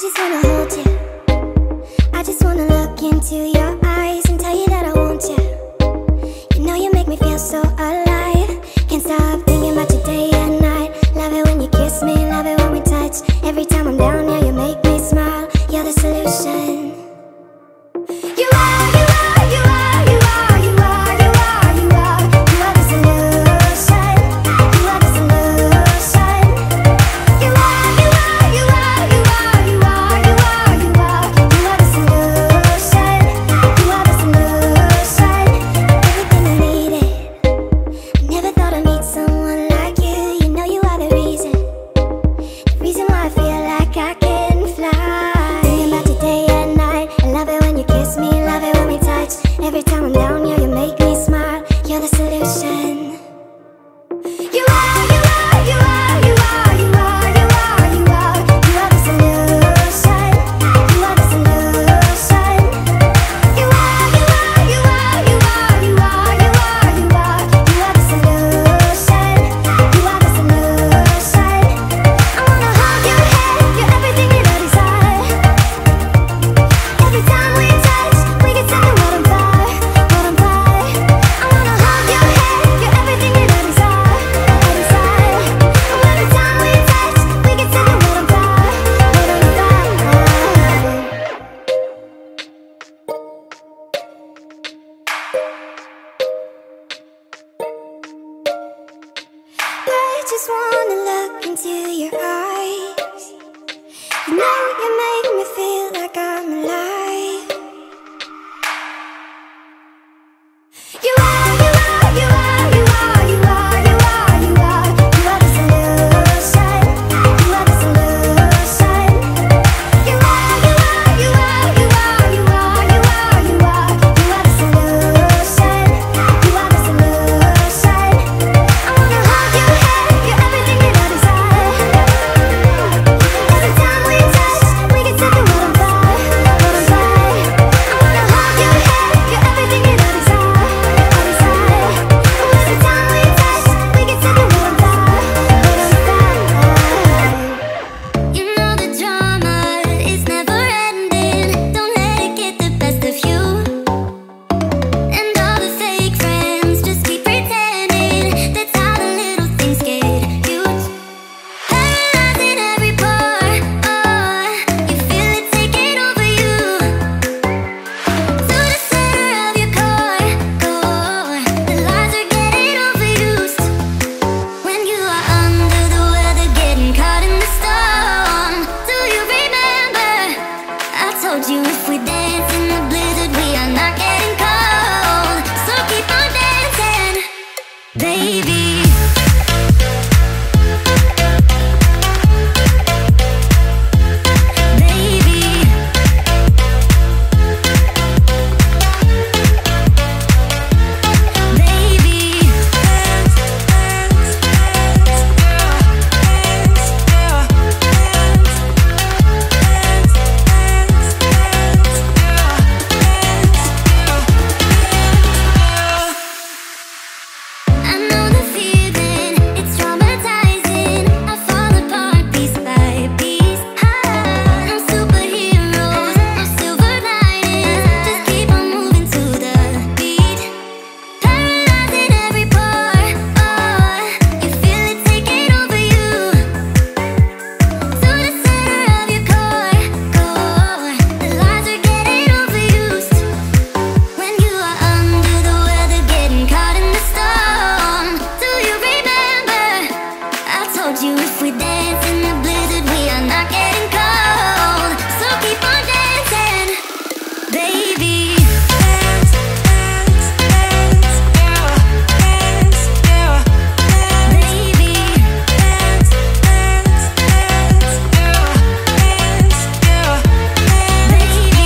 just wanna hold you. I just wanna look into your eyes and tell you that I want you. You know you make me feel so alive. Can't stop thinking about you day and night. Love it when you kiss me, love it when we touch. Every time I'm down, yeah, you make me smile. You're the solution. You are, you are, you are, you are, you are, you are, you are. You are the solution. You are the solution. You are, you are, you are, you are, you are, you are, you are. You are the solution. You are the solution. Everything I needed. I never thought I'd meet someone like you. You know you are the reason why I feel like I can fly. Thinking about you day and night. I love it when you kiss me, love it when we touch. Every time I'm down, yeah, you make me smile. You're the solution. You are, you are, you are, you are, you are, you are, you are. You are the solution. You are the solution. You are, you are, you are, you are, you are, you are, you are. You are the solution. You are the solution. I wanna hold your hand, you're everything that I desire. Every time we touch, we get set the world on fire, world on fire. I wanna hold your hand, you're everything that I desire, I desire. Every time we touch, we get set the world on fire, world on fire. I just wanna look into your eyes. You know you make me feel like I'm alive. You are, you are, you are, you are, you are, you are, you are. You are the solution. You are the solution. You are, you are, you are, you are, you are, you are, you are. You are the solution. You are the solution. I wanna hold your hand, you're everything that I desire. Every time we touch, we get set the world on fire, world on fire. I wanna hold your hand, you're everything that I desire, I desire. Every time we touch, we get set the world on fire, world on fire. You know the drama is never ending. Don't let it get the best of you. And all the fake friends just keep pretending. That's how the little things get huge. Paralyzing every pore, oh, you feel it taking over you. To the center of your core, the lies are getting overused. When you are under the weather, getting caught in the storm. Do you remember? I told you if we dance in the blizzard, we are not getting cold. So keep on dancing, baby. I know the feeling, it's traumatizing. I fall apart piece by piece. I'm superheroes, no silver linings. Just keep on moving to the beat. Paralyzing every pore, oh, you feel it taking over you. To the center of your core, the lies are getting overused. When you are under the weather, getting caught in the storm. Do you remember? I told you if we dance in the blizzard, we are not getting cold. So keep on dancing, baby. Dance, dance, dance, yeah, dance, yeah, baby. Dance, dance, dance, yeah, dance, yeah, baby.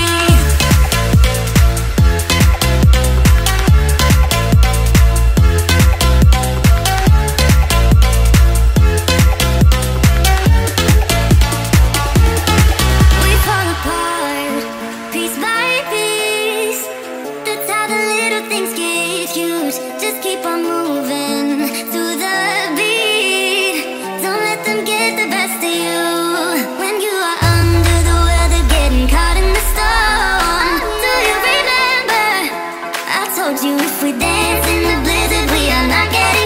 We fall apart piece by piece. That's how the little things get huge. Just keep on moving to the beat. Don't let them get the best of you. When you are under the weather, If we dance in the blizzard, we are not getting